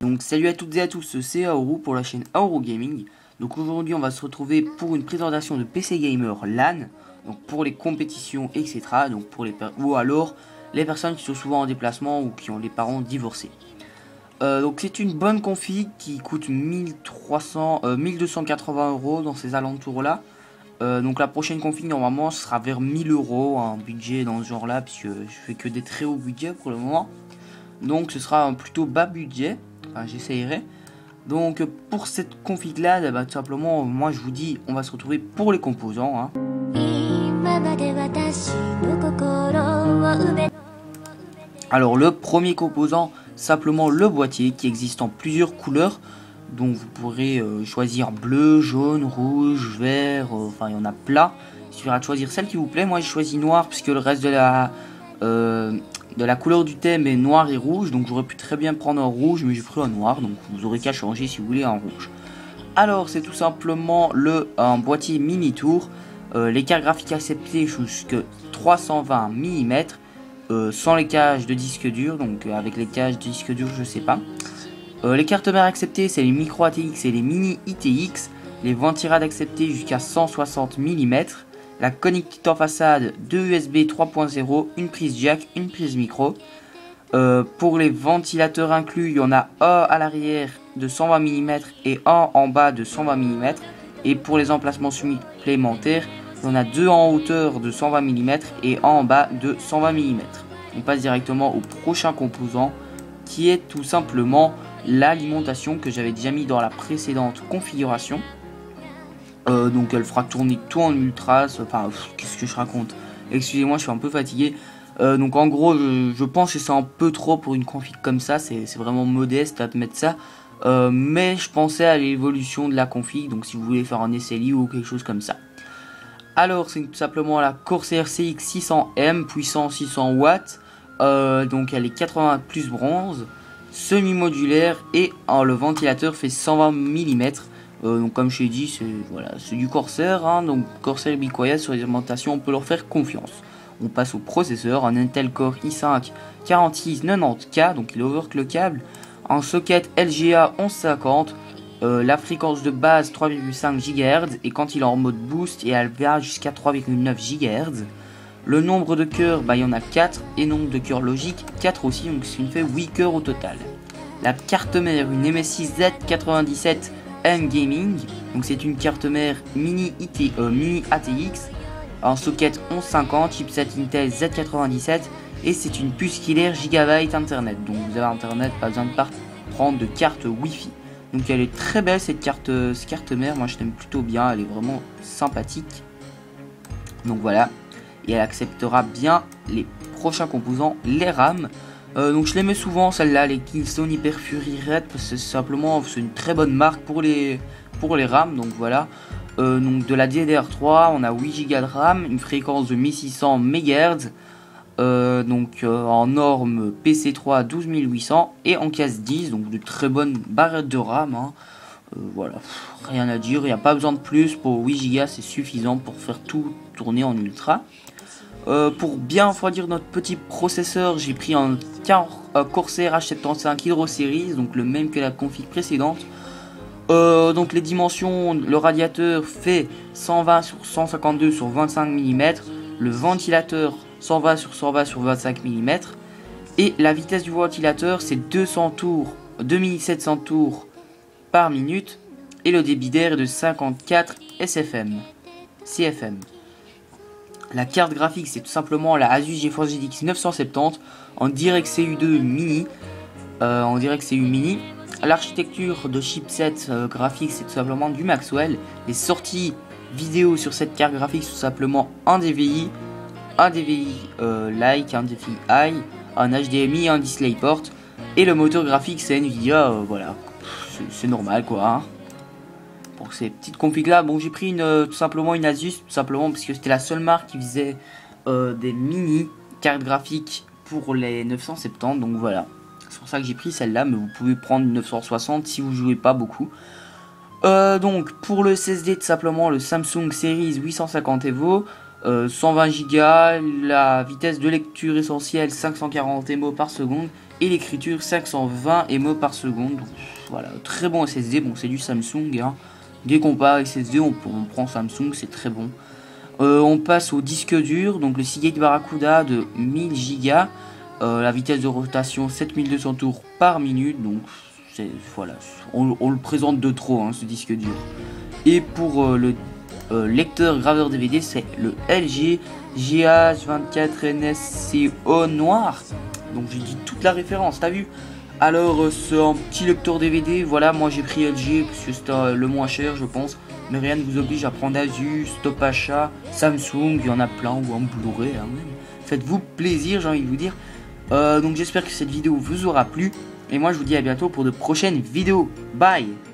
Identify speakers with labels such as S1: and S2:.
S1: Donc salut à toutes et à tous, c'est Aoru pour la chaîne Aoru Gaming. Donc aujourd'hui on va se retrouver pour une présentation de PC Gamer LAN, donc pour les compétitions etc. Donc pour les ou alors les personnes qui sont souvent en déplacement ou qui ont les parents divorcés. Donc c'est une bonne config qui coûte 1280 euros dans ces alentours là. Donc la prochaine config normalement ce sera vers 1000 euros, un budget dans ce genre là, puisque je fais que des très hauts budgets pour le moment. Donc ce sera un plutôt bas budget, enfin j'essayerai. Donc pour cette config là, tout simplement moi je vous dis on va se retrouver pour les composants hein. Alors le premier composant, simplement le boîtier qui existe en plusieurs couleurs. Donc vous pourrez choisir bleu, jaune, rouge, vert, enfin il y en a plein. Il suffira de choisir celle qui vous plaît. Moi j'ai choisi noir puisque le reste de la couleur du thème est noir et rouge. Donc j'aurais pu très bien prendre un rouge mais j'ai pris un noir. Donc vous aurez qu'à changer si vous voulez en rouge. Alors c'est tout simplement un boîtier mini tour. Les cartes graphiques acceptées jusqu'à 320 mm. Sans les caches de disque dur, donc avec les caches de disque dur je sais pas. Les cartes mères acceptées c'est les micro ATX et les mini ITX. Les ventirades acceptées jusqu'à 160 mm. La connectique en façade, 2 USB 3.0, une prise jack, une prise micro. Pour les ventilateurs inclus, il y en a un à l'arrière de 120 mm et un en bas de 120 mm. Et pour les emplacements supplémentaires, il y en a deux en hauteur de 120 mm et un en bas de 120 mm. On passe directement au prochain composant qui est tout simplement l'alimentation que j'avais déjà mis dans la précédente configuration. Donc elle fera tourner tout en ultra. Enfin, qu'est-ce que je raconte? Excusez-moi, je suis un peu fatigué. Donc en gros, je pense que c'est un peu trop pour une config comme ça. C'est vraiment modeste à te mettre ça. Mais je pensais à l'évolution de la config. Donc si vous voulez faire un SLI ou quelque chose comme ça. Alors c'est tout simplement la Corsair CX 600M, puissance 600 watts. Donc elle est 80 plus bronze, semi-modulaire et le ventilateur fait 120 mm. Donc comme je l'ai dit, c'est du Corsair hein, donc Corsair Ubiquois sur les alimentations on peut leur faire confiance. On passe au processeur, un Intel Core i5 4690K, donc il est overclockable, un socket LGA 1150. La fréquence de base 3,5 GHz et quand il est en mode boost et elle va jusqu'à 3,9 GHz. Le nombre de cœurs, il y en a 4 et nombre de cœurs logiques 4 aussi, donc ce qui me fait 8 cœurs au total. La carte mère, une MSI Z97N Gaming, donc c'est une carte mère mini ATX, un socket 1150, chipset Intel Z97 et c'est une puce killer Gigabyte Internet. Donc vous avez Internet, pas besoin de prendre de carte Wi-Fi. Donc elle est très belle cette carte mère, moi je l'aime plutôt bien, elle est vraiment sympathique. Donc voilà, et elle acceptera bien les prochains composants, les RAM. Donc je les mets souvent celle-là, les Kingston Hyper Fury Red, parce que simplement c'est une très bonne marque pour les RAM, donc voilà. Donc de la DDR3, on a 8 Go de RAM, une fréquence de 1600 MHz. En norme PC3 12800 et en case 10, donc de très bonnes barrettes de RAM hein. Voilà, rien à dire, il n'y a pas besoin de plus. Pour 8 Go c'est suffisant pour faire tout tourner en ultra. Pour bien refroidir notre petit processeur, j'ai pris un Corsair H75 Hydro Series, donc le même que la config précédente. Donc les dimensions, le radiateur fait 120 sur 152 sur 25 mm, le ventilateur 120 sur 120 sur 25 mm et la vitesse du ventilateur c'est 200 tours, 2700 tours par minute et le débit d'air est de 54 CFM. La carte graphique c'est tout simplement la Asus GeForce GTX 970 en DirectCu 2 mini. L'architecture de chipset graphique c'est tout simplement du Maxwell. Les sorties vidéo sur cette carte graphique sont simplement un DVI, un DVI Like, un DVI High, un HDMI, un DisplayPort et le moteur graphique c'est Nvidia, voilà, c'est normal quoi hein. Pour ces petites configs là, bon j'ai pris tout simplement une Asus, tout simplement parce que c'était la seule marque qui faisait des mini cartes graphiques pour les 970, donc voilà. C'est pour ça que j'ai pris celle-là, mais vous pouvez prendre une 960 si vous jouez pas beaucoup. Donc pour le SSD, tout simplement le Samsung Series 850 Evo, 120 Go, la vitesse de lecture essentielle 540 MO par seconde et l'écriture 520 MB par seconde. Donc, voilà, très bon SSD. Bon, c'est du Samsung, hein. Dès qu'on parle SSD, on prend Samsung, c'est très bon. On passe au disque dur, donc le Seagate Barracuda de 1000 Go. La vitesse de rotation 7200 tours par minute. Donc voilà, on le présente de trop, hein, ce disque dur. Et pour le lecteur graveur DVD, c'est le LG GH24NSCO noir. Donc j'ai dit toute la référence, t'as vu? Alors c'est un petit lecteur DVD, voilà, moi j'ai pris LG parce que c'était le moins cher je pense. Mais rien ne vous oblige à prendre Asus, Stop Achat, Samsung, il y en a plein, ou un Blu-ray, hein, même. Faites-vous plaisir, j'ai envie de vous dire. Donc j'espère que cette vidéo vous aura plu. Et moi je vous dis à bientôt pour de prochaines vidéos. Bye!